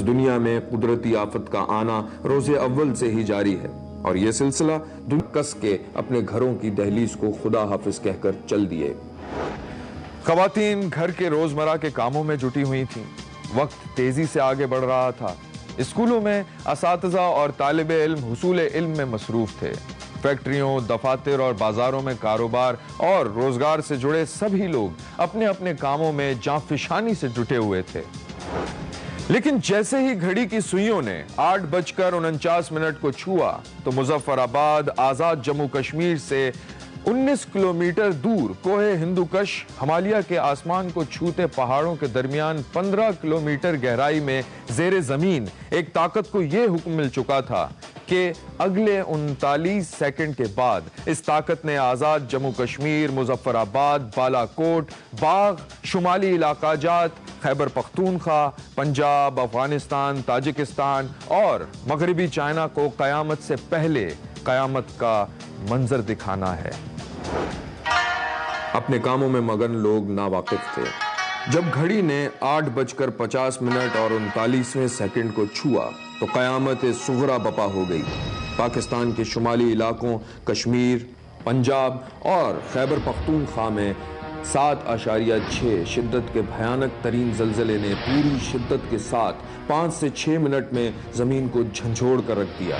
اس دنیا میں قدرتی آفت کا آنا روز اول سے ہی جاری ہے اور یہ سلسلہ کس کے اپنے گھروں کی دہلیز کو خدا حافظ کہہ کر چل دیے۔ خواتین گھر کے روزمرہ کے کاموں میں جٹی ہوئی تھیں۔ وقت تیزی سے آگے بڑھ رہا تھا۔ اسکولوں میں اساتذہ اور طالب علم حصول علم میں مصروف تھے۔ فیکٹریوں، دفاتر اور بازاروں میں کاروبار اور روزگار سے جڑے سبھی لوگ اپنے اپنے کاموں میں جانفشانی سے جٹے ہوئے تھے۔ لیکن جیسے ہی گھڑی کی سوئیوں نے 8:49 کو چھوا تو مظفر آباد آزاد جموں کشمیر سے 19 کلومیٹر دور کوہ ہندوکش ہمالیہ کے آسمان کو چھوتے پہاڑوں کے درمیان 15 کلومیٹر گہرائی میں زیر زمین ایک طاقت کو یہ حکم مل چکا تھا کہ اگلے 39 سیکنڈ کے بعد اس طاقت نے آزاد جموں کشمیر، مظفر آباد، بالا کوٹ، باغ، شمالی علاقہ جات، خیبر پختونخوا، پنجاب، افغانستان، تاجکستان اور مغربی چائنا کو قیامت سے پہلے قیامت کا منظر دکھانا ہے۔ اپنے کاموں میں مگن لوگ ناواقف تھے۔ جب گھڑی نے 8:50 اور 39ویں سیکنڈ کو چھوا تو قیامت صغریٰ بپا ہو گئی۔ پاکستان کے شمالی علاقوں کشمیر، پنجاب اور خیبر پختونخوا میں 7.6 شدت کے بھیانک ترین زلزلے نے پوری شدت کے ساتھ 5 سے 6 منٹ میں زمین کو جھنجھوڑ کر رکھ دیا۔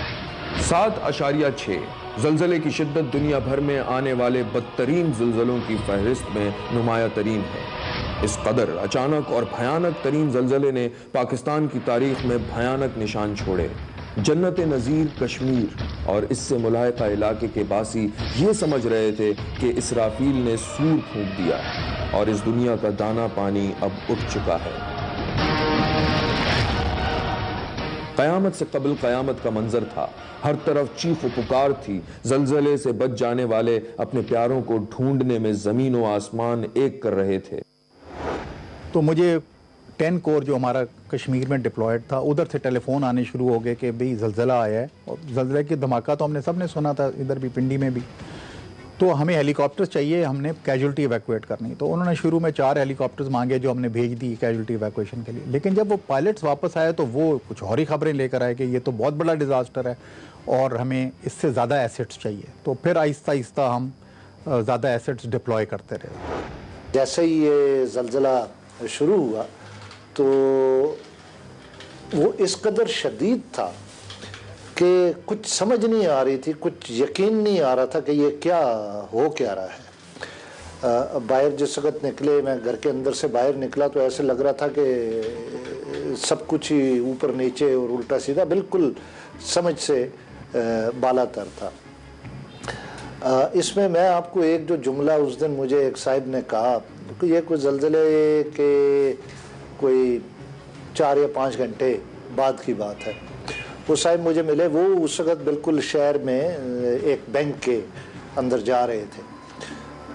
7.6 زلزلے کی شدت دنیا بھر میں آنے والے بدترین زلزلوں کی فہرست میں نمایاں ترین ہے۔ اس قدر اچانک اور بھیانک ترین زلزلے نے پاکستان کی تاریخ میں بھیانک نشان چھوڑے۔ جنت نظیر کشمیر اور اس سے ملاحقہ علاقے کے باسی یہ سمجھ رہے تھے کہ اسرافیل نے سور پھونک دیا اور اس دنیا کا دانا پانی اب اٹھ چکا ہے۔ قیامت سے قبل قیامت کا منظر تھا۔ ہر طرف چیخ و پکار تھی۔ زلزلے سے بچ جانے والے اپنے پیاروں کو ڈھونڈنے میں زمین و آسمان ایک کر رہے تھے۔ تو مجھے 10 کور جو ہمارا کشمیر میں ڈپلائڈ تھا، ادھر سے ٹیلی فون آنے شروع ہو گئے کہ بھئی زلزلہ آیا ہے، اور زلزلے کی دھماکہ تو ہم نے سب نے سنا تھا، ادھر بھی پنڈی میں بھی۔ تو ہمیں ہیلی کاپٹرز چاہیے، ہم نے کیجولٹی ایویکویٹ کرنی۔ تو انہوں نے شروع میں 4 ہیلی کاپٹرز مانگے جو ہم نے بھیج دی کیجولٹی ایویکویشن کے لیے۔ لیکن جب وہ پائلٹس واپس آئے تو وہ کچھ اور ہی خبریں لے کر آئے کہ یہ تو بہت بڑا ڈیزاسٹر ہے اور ہمیں اس سے زیادہ ایسٹس چاہیے۔ تو پھر آہستہ آہستہ ہم زیادہ ایسٹس ڈپلوائے کرتے رہے۔ جیسے ہی یہ زلزلہ شروع ہوا تو وہ اس قدر شدید تھا کہ کچھ سمجھ نہیں آ رہی تھی، کچھ یقین نہیں آ رہا تھا کہ یہ کیا ہو کیا رہا ہے۔ باہر جس وقت نکلے، میں گھر کے اندر سے باہر نکلا تو ایسے لگ رہا تھا کہ سب کچھ ہی اوپر نیچے اور الٹا سیدھا، بالکل سمجھ سے بالا تر تھا۔ اس میں آپ کو ایک جو جملہ اس دن مجھے ایک صاحب نے کہا کہ یہ کوئی زلزلے کے کوئی 4 یا 5 گھنٹے بعد کی بات ہے۔ وہ صاحب مجھے ملے، وہ اس وقت بالکل شہر میں ایک بینک کے اندر جا رہے تھے۔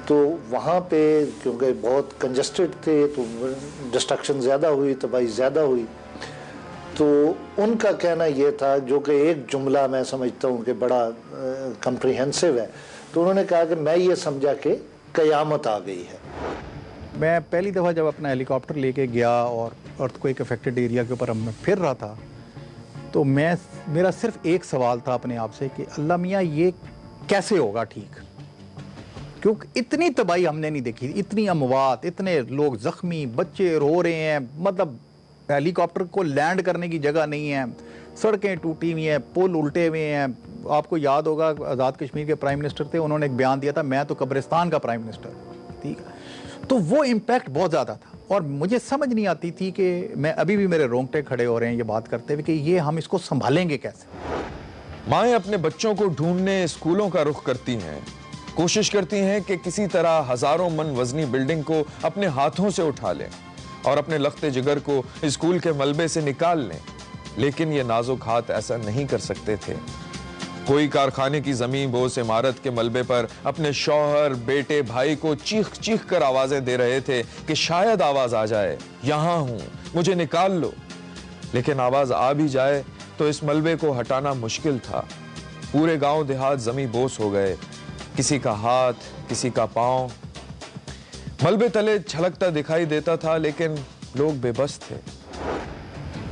تو وہاں پہ کیونکہ بہت کنجسٹڈ تھے تو ڈسٹرکشن زیادہ ہوئی، تباہی زیادہ ہوئی۔ تو ان کا کہنا یہ تھا، جو کہ ایک جملہ میں سمجھتا ہوں کہ بڑا کمپریہنسو ہے، تو انہوں نے کہا کہ میں یہ سمجھا کہ قیامت آ گئی ہے۔ میں پہلی دفعہ جب اپنا ہیلی کاپٹر لے کے گیا اور ارتھ کوئک افیکٹڈ ایریا کے اوپر میں پھر رہا تھا تو میرا صرف ایک سوال تھا اپنے آپ سے کہ اللہ میاں یہ کیسے ہوگا ٹھیک، کیونکہ اتنی تباہی ہم نے نہیں دیکھی، اتنی اموات، اتنے لوگ زخمی، بچے رو رہے ہیں، مطلب ہیلی کاپٹر کو لینڈ کرنے کی جگہ نہیں ہے، سڑکیں ٹوٹی ہوئی ہیں، پل الٹے ہوئے ہیں۔ آپ کو یاد ہوگا آزاد کشمیر کے پرائم منسٹر تھے، انہوں نے ایک بیان دیا تھا میں تو قبرستان کا پرائم منسٹر ہوں، ٹھیک ہے۔ تو وہ امپیکٹ بہت زیادہ تھا اور مجھے سمجھ نہیں آتی تھی کہ میں ابھی بھی میرے رونگٹے کھڑے ہو رہے ہیں یہ بات کرتے ہوئے کہ یہ ہم اس کو سنبھالیں گے کیسے۔ مائیں اپنے بچوں کو ڈھونڈنے اسکولوں کا رخ کرتی ہیں، کوشش کرتی ہیں کہ کسی طرح ہزاروں من وزنی بلڈنگ کو اپنے ہاتھوں سے اٹھا لیں اور اپنے لخت جگر کو اسکول کے ملبے سے نکال لیں، لیکن یہ نازک ہاتھ ایسا نہیں کر سکتے تھے۔ کوئی کارخانے کی زمین بوس عمارت کے ملبے پر اپنے شوہر، بیٹے، بھائی کو چیخ چیخ کر آوازیں دے رہے تھے کہ شاید آواز آ جائے، یہاں ہوں، مجھے نکال لو۔ لیکن آواز آ بھی جائے تو اس ملبے کو ہٹانا مشکل تھا۔ پورے گاؤں دیہات زمیں بوس ہو گئے، کسی کا ہاتھ، کسی کا پاؤں ملبے تلے چھلکتا دکھائی دیتا تھا، لیکن لوگ بے بس تھے۔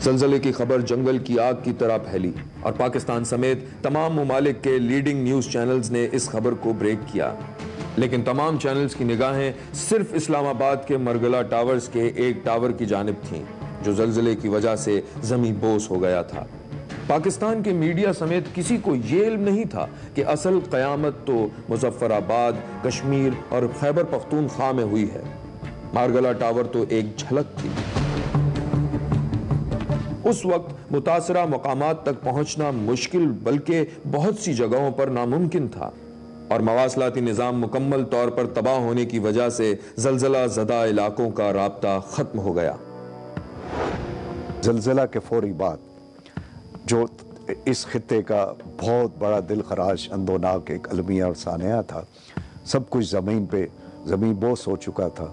زلزلے کی خبر جنگل کی آگ کی طرح پھیلی اور پاکستان سمیت تمام ممالک کے لیڈنگ نیوز چینلز نے اس خبر کو بریک کیا، لیکن تمام چینلز کی نگاہیں صرف اسلام آباد کے مرگلہ ٹاورز کے ایک ٹاور کی جانب تھیں جو زلزلے کی وجہ سے زمیں بوس ہو گیا تھا۔ پاکستان کے میڈیا سمیت کسی کو یہ علم نہیں تھا کہ اصل قیامت تو مظفر آباد، کشمیر اور خیبر پختونخوا میں ہوئی ہے۔ مارگلہ ٹاور تو ایک جھلک تھی۔ اس وقت متاثرہ مقامات تک پہنچنا مشکل بلکہ بہت سی جگہوں پر ناممکن تھا، اور مواصلاتی نظام مکمل طور پر تباہ ہونے کی وجہ سے زلزلہ زدہ علاقوں کا رابطہ ختم ہو گیا۔ زلزلہ کے فوری بعد جو اس خطے کا بہت بڑا دل خراش اندوناک ایک المیہ اور سانحہ تھا، سب کچھ زمین بوس ہو چکا تھا۔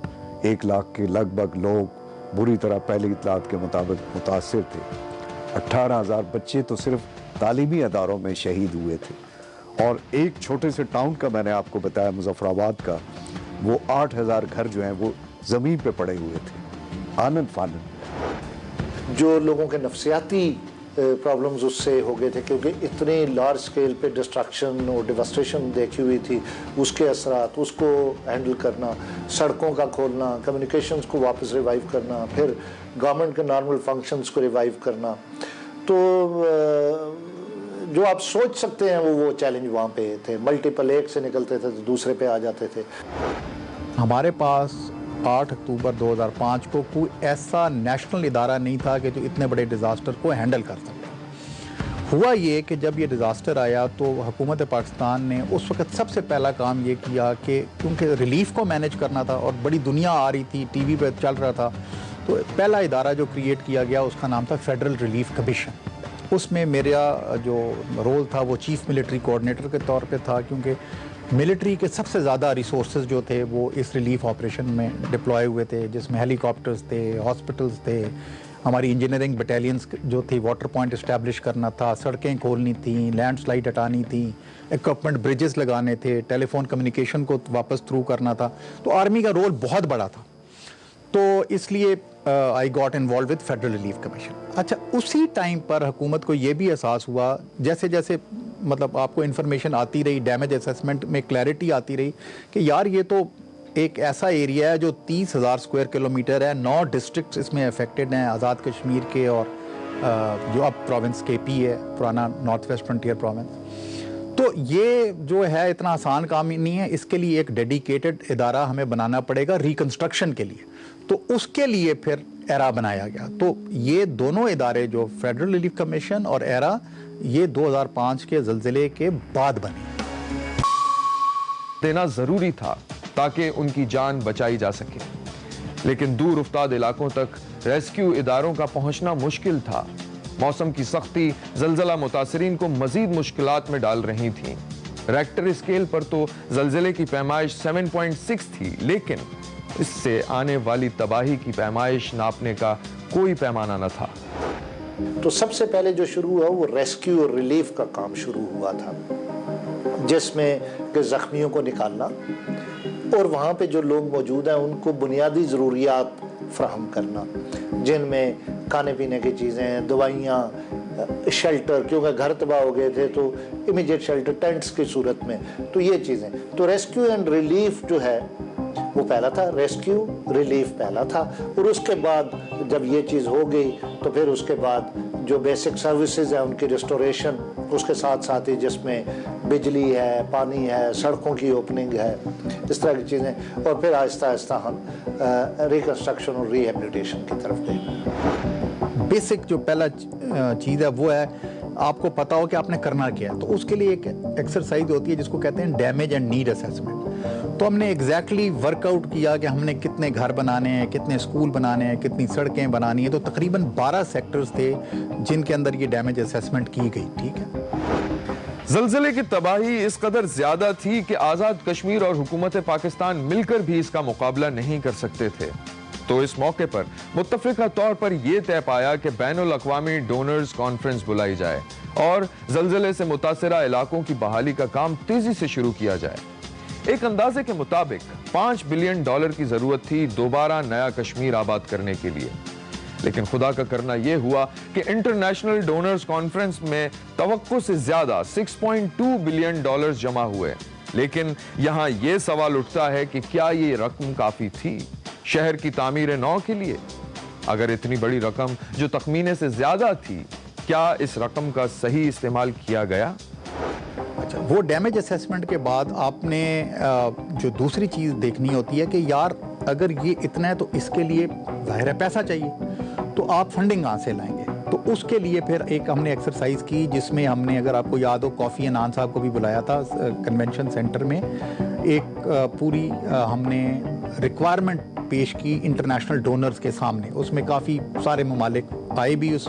1 لاکھ کے لگ بھگ لوگ بری طرح پہلی اطلاعات کے مطابق متاثر تھے۔ 18,000 بچے تو صرف تعلیمی اداروں میں شہید ہوئے تھے، اور ایک چھوٹے سے ٹاؤن کا میں نے آپ کو بتایا مظفر آباد کا، وہ 8,000 گھر جو ہیں وہ زمین پہ پڑے ہوئے تھے، آنن فانن۔ جو لوگوں کے نفسیاتی پرابلمز اس سے ہو گئے تھے، کیونکہ اتنے لارج سکیل پہ ڈسٹرکشن اور ڈیواسٹیشن دیکھی ہوئی تھی، اس کے اثرات، اس کو ہینڈل کرنا، سڑکوں کا کھولنا، کمیونیکیشنز کو واپس ریوائیو کرنا، پھر گورنمنٹ کے نارمل فنکشنز کو ریوائیو کرنا، تو جو آپ سوچ سکتے ہیں وہ چیلنج وہاں پہ تھے۔ ملٹیپل ایک سے نکلتے تھے تو دوسرے پہ آ جاتے تھے۔ ہمارے پاس 8 اکتوبر 2005 کو کوئی ایسا نیشنل ادارہ نہیں تھا کہ جو اتنے بڑے ڈیزاسٹر کو ہینڈل کر سکتا۔ ہوا یہ کہ جب یہ ڈیزاسٹر آیا تو حکومت پاکستان نے اس وقت سب سے پہلا کام یہ کیا کہ کیونکہ ریلیف کو مینیج کرنا تھا اور بڑی دنیا آ رہی تھی، ٹی وی پہ چل رہا تھا، تو پہلا ادارہ جو کریٹ کیا گیا اس کا نام تھا فیڈرل ریلیف کمیشن۔ اس میں میرا جو رول تھا وہ چیف ملٹری کوآرڈینیٹر کے طور پہ تھا، کیونکہ ملٹری کے سب سے زیادہ ریسورسز جو تھے وہ اس ریلیف آپریشن میں ڈپلوائے ہوئے تھے، جس میں ہیلی کاپٹرز تھے، ہاسپٹلز تھے، ہماری انجینئرنگ بٹالینز جو تھی، واٹر پوائنٹ اسٹیبلش کرنا تھا، سڑکیں کھولنی تھیں، لینڈ سلائڈ ہٹانی تھیں، اکوپمنٹ بریجز لگانے تھے، ٹیلی فون کمیونیکیشن کو واپس تھرو کرنا تھا۔ تو آرمی کا رول بہت بڑا تھا، تو اس لیے I got involve with federal relief commission. اچھا، اسی ٹائم پر حکومت کو یہ بھی احساس ہوا، جیسے جیسے مطلب آپ کو انفارمیشن آتی رہی، ڈیمیج اسیسمنٹ میں کلیئرٹی آتی رہی کہ یار یہ تو ایک ایسا ایریا ہے جو 30,000 اسکوائر کلومیٹر ہے، 9 ڈسٹرکٹس اس میں افیکٹڈ ہیں، آزاد کشمیر کے اور جو اب پروونس کے پی ہے، پرانا نارتھ ویسٹ فرنٹیئر پروونس۔ تو یہ جو ہے اتنا آسان کام نہیں ہے، اس کے لیے ایک ڈیڈیکیٹڈ ادارہ ہمیں بنانا پڑے گا ریکنسٹرکشن کے لیے۔ تو اس کے لیے پھر ایرا بنایا گیا۔ تو یہ دونوں ادارے جو فیڈرل ریلیف کمیشن اور ایرا، یہ 2005 کے زلزلے کے بعد بنے۔ دینا ضروری تھا تاکہ ان کی جان بچائی جا سکے، لیکن دور افتاد علاقوں تک ریسکیو اداروں کا پہنچنا مشکل تھا۔ موسم کی سختی زلزلہ متاثرین کو مزید مشکلات میں ڈال رہی تھیں۔ ریکٹر اسکیل پر تو زلزلے کی پیمائش 7.6 تھی، لیکن اس سے آنے والی تباہی کی پیمائش ناپنے کا کوئی پیمانہ نہ تھا۔ تو سب سے پہلے جو شروع ہوا وہ ریسکیو اور ریلیف کا کام شروع ہوا تھا، جس میں کہ زخمیوں کو نکالنا اور وہاں پہ جو لوگ موجود ہیں ان کو بنیادی ضروریات فراہم کرنا، جن میں کھانے پینے کی چیزیں، دوائیاں، شیلٹر، کیونکہ گھر تباہ ہو گئے تھے تو امیجیٹ شیلٹر ٹینٹس کی صورت میں، تو یہ چیزیں۔ تو ریسکیو اینڈ ریلیف جو ہے وہ پہلا تھا، ریسکیو ریلیف پہلا تھا، اور اس کے بعد جب یہ چیز ہو گئی تو پھر اس کے بعد جو بیسک سروسز ہیں ان کی ریسٹوریشن، اس کے ساتھ ساتھ ہی جس میں بجلی ہے، پانی ہے، سڑکوں کی اوپننگ ہے، اس طرح کی چیزیں، اور پھر آہستہ آہستہ ہم ریکنسٹرکشن اور ری ہیبلیٹیشن کی طرف گئے۔ بیسک جو پہلا چیز ہے وہ ہے آپ کو پتا ہو کہ آپ نے کرنا کیا ہے، تو اس کے لیے ایک ایکسرسائز ہوتی ہے جس کو کہتے ہیں ڈیمیج اینڈ نیڈ اسیسمنٹ۔ تو ہم نے ایگزیکٹلی ورک آؤٹ کیا کہ ہم نے کتنے گھر بنانے ہیں، کتنے اسکول بنانے ہیں، کتنی سڑکیں بنانی ہیں۔ تو تقریباً 12 سیکٹرز تھے جن کے اندر یہ ڈیمیج اسیسمنٹ کی گئی، ٹھیک ہے۔ زلزلے کی تباہی اس قدر زیادہ تھی کہ آزاد کشمیر اور حکومت پاکستان مل کر بھی اس کا مقابلہ نہیں کر سکتے تھے۔ تو اس موقع پر متفقہ طور پر یہ طے پایا کہ بین الاقوامی ڈونرز کانفرنس بلائی جائے اور زلزلے سے متاثرہ علاقوں کی بحالی کا کام تیزی سے شروع کیا جائے۔ ایک اندازے کے مطابق $5 بلین کی ضرورت تھی دوبارہ نیا کشمیر آباد کرنے کے لیے۔ لیکن خدا کا کرنا یہ ہوا کہ انٹرنیشنل ڈونرز کانفرنس میں توقع سے زیادہ $6.2 بلین جمع ہوئے. لیکن یہاں یہ سوال اٹھتا ہے کہ کیا یہ رقم کافی تھی شہر کی تعمیر نو کے لیے؟ اگر اتنی بڑی رقم جو تخمینے سے زیادہ تھی، کیا اس رقم کا صحیح استعمال کیا گیا؟ اچھا، وہ ڈیمیج اسیسمنٹ کے بعد آپ نے جو دوسری چیز دیکھنی ہوتی ہے کہ یار اگر یہ اتنا ہے تو اس کے لیے ظاہر ہے پیسہ چاہیے، تو آپ فنڈنگ کہاں سے لائیں گے؟ تو اس کے لیے پھر ایک ہم نے ایکسرسائز کی جس میں ہم نے، اگر آپ کو یاد ہو، کوفی عنان صاحب کو بھی بلایا تھا کنونشن سینٹر میں. ایک پوری ہم نے ریکوائرمنٹ پیش کی انٹرنیشنل ڈونرز کے سامنے. اس میں کافی سارے ممالک آئے بھی اس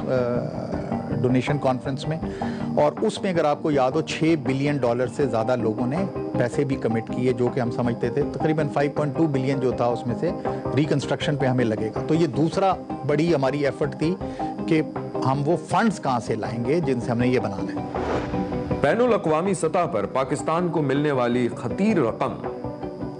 ڈونیشن کانفرنس میں، اور اس میں اگر آپ کو یاد ہو $6 بلین سے زیادہ لوگوں نے پیسے بھی کمٹ کیے، جو کہ ہم سمجھتے تھے تقریباً 5.2 بلین جو تھا اس میں سے ریکنسٹرکشن پہ ہمیں لگے گا. تو یہ دوسرا بڑی ہماری ایفرٹ تھی کہ ہم وہ فنڈز کہاں سے لائیں گے جن سے ہم نے یہ بنانا ہے. بین الاقوامی سطح پر پاکستان کو ملنے والی خطیر رقم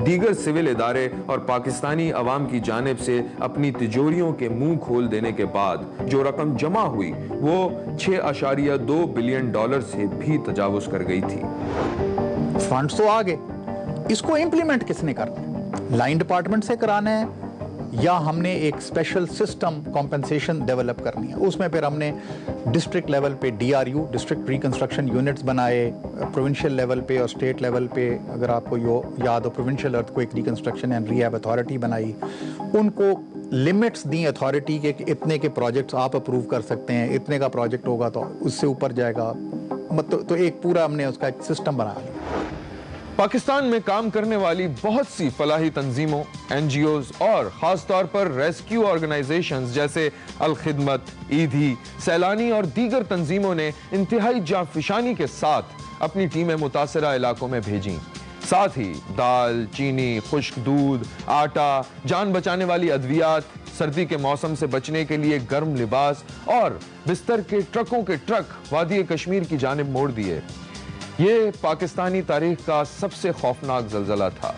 دیگر سول ادارے اور پاکستانی عوام کی جانب سے اپنی تجوریوں کے منہ کھول دینے کے بعد جو رقم جمع ہوئی وہ $6.2 بلین سے بھی تجاوز کر گئی تھی. فنڈز تو آگے، اس کو امپلیمنٹ کس نے کرنا ہے؟ لائن ڈپارٹمنٹ سے کرانا ہے یا ہم نے ایک اسپیشل سسٹم کمپنسیشن ڈیولپ کرنی ہے؟ اس میں پھر ہم نے ڈسٹرکٹ لیول پہ DRU ڈسٹرکٹ ریکنسٹرکشن یونٹس بنائے، پروونشل لیول پہ اور اسٹیٹ لیول پہ اگر آپ کو یاد ہو provincial earthquake reconstruction and rehab authority بنائی. ان کو لمٹس دیں اتھارٹی کے کہ اتنے کے پروجیکٹس آپ اپروو کر سکتے ہیں، اتنے کا پروجیکٹ ہوگا تو اس سے اوپر جائے گا. تو ایک پورا ہم نے اس کا ایک سسٹم بنایا. پاکستان میں کام کرنے والی بہت سی فلاحی تنظیموں، NGOز اور خاص طور پر ریسکیو آرگنائزیشنز جیسے الخدمت، ایدھی، سیلانی اور دیگر تنظیموں نے انتہائی جانفشانی کے ساتھ اپنی ٹیمیں متاثرہ علاقوں میں بھیجیں. ساتھ ہی دال، چینی، خشک دودھ، آٹا، جان بچانے والی ادویات، سردی کے موسم سے بچنے کے لیے گرم لباس اور بستر کے ٹرکوں کے ٹرک وادی کشمیر کی جانب موڑ دیے. یہ پاکستانی تاریخ کا سب سے خوفناک زلزلہ تھا،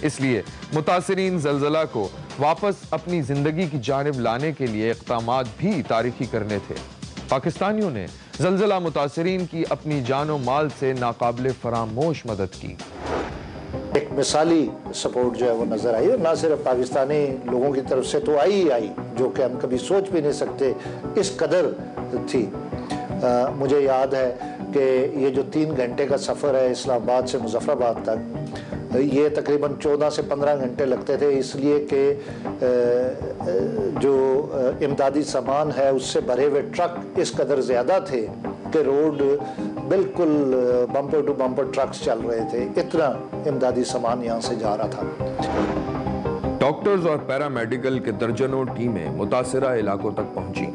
اس لیے متاثرین زلزلہ کو واپس اپنی زندگی کی جانب لانے کے لیے اقدامات بھی تاریخی کرنے تھے. پاکستانیوں نے زلزلہ متاثرین کی اپنی جان و مال سے ناقابل فراموش مدد کی. ایک مثالی سپورٹ جو ہے وہ نظر آئی، اور نہ صرف پاکستانی لوگوں کی طرف سے تو آئی جو کہ ہم کبھی سوچ بھی نہیں سکتے اس قدر تھی. مجھے یاد ہے کہ یہ جو 3 گھنٹے کا سفر ہے اسلام آباد سے مظفر آباد تک، یہ تقریباً 14 سے 15 گھنٹے لگتے تھے، اس لیے کہ جو امدادی سامان ہے اس سے بھرے ہوئے ٹرک اس قدر زیادہ تھے کہ روڈ بالکل بمپر ٹو بمپر ٹرکس چل رہے تھے، اتنا امدادی سامان یہاں سے جا رہا تھا. ڈاکٹرز اور پیرامیڈیکل کے درجنوں ٹیمیں متاثرہ علاقوں تک پہنچی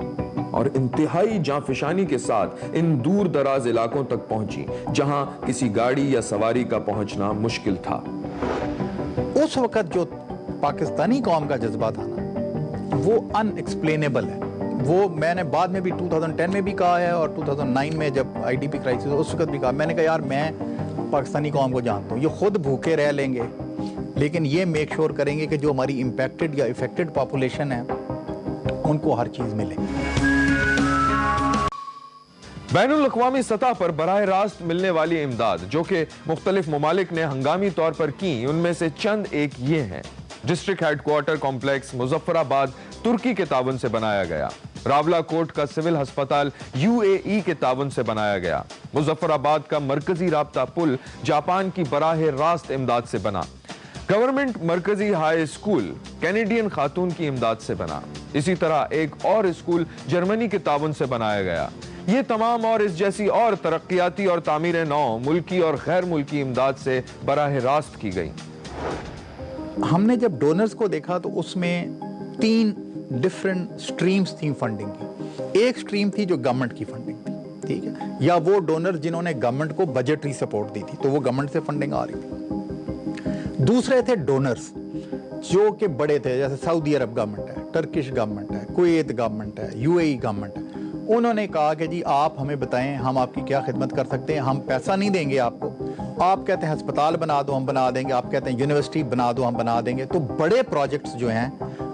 اور انتہائی جانفشانی کے ساتھ ان دور دراز علاقوں تک پہنچی جہاں کسی گاڑی یا سواری کا پہنچنا مشکل تھا. اس وقت جو پاکستانی قوم کا جذبہ تھا نا وہ ان ایکسپلینیبل ہے. وہ میں نے بعد میں بھی 2010 میں بھی کہا ہے اور 2009 میں جب IDP کرائسس اس وقت بھی کہا. میں نے کہا یار میں پاکستانی قوم کو جانتا ہوں، یہ خود بھوکے رہ لیں گے لیکن یہ میک شور کریں گے کہ جو ہماری امپیکٹڈ یا افیکٹڈ پاپولیشن ہے ان کو ہر چیز ملے. بین الاقوامی سطح پر براہ راست ملنے والی امداد جو کہ مختلف ممالک نے ہنگامی طور پر کی، ان میں سے چند ایک یہ ہیں. District headquarter complex Muzaffarabad ترکی کے تعاون سے بنایا گیا. راولا کوٹ کا سول ہسپتال UAE کے تعاون سے بنایا گیا. مظفر آباد کا مرکزی رابطہ پل جاپان کی براہ راست امداد سے بنا. گورنمنٹ مرکزی ہائی اسکول کینیڈین خاتون کی امداد سے بنا. اسی طرح ایک اور اسکول جرمنی کے تعاون سے بنایا گیا. یہ تمام اور اس جیسی اور ترقیاتی اور تعمیر نو ملکی اور غیر ملکی امداد سے براہ راست کی گئی. ہم نے جب ڈونرز کو دیکھا تو اس میں 3 ڈیفرنٹ سٹریمز تھیں فنڈنگ کی. ایک سٹریم تھی جو گورنمنٹ کی فنڈنگ تھی، ٹھیک ہے، یا وہ ڈونر جنہوں نے گورنمنٹ کو بجٹری سپورٹ دی تھی تو وہ گورنمنٹ سے فنڈنگ آ رہی تھی. دوسرے تھے ڈونرز جو کہ بڑے تھے، جیسے سعودی عرب گورنمنٹ ہے، ٹرکش گورنمنٹ ہے، کویت گورنمنٹ ہے، UAE گورنمنٹ ہے. انہوں نے کہا کہ جی آپ ہمیں بتائیں ہم آپ کی کیا خدمت کر سکتے ہیں. ہم پیسہ نہیں دیں گے آپ کو، آپ کہتے ہیں ہسپتال بنا دو ہم بنا دیں گے، آپ کہتے ہیں یونیورسٹی بنا دو ہم بنا دیں گے. تو بڑے پروجیکٹس جو ہیں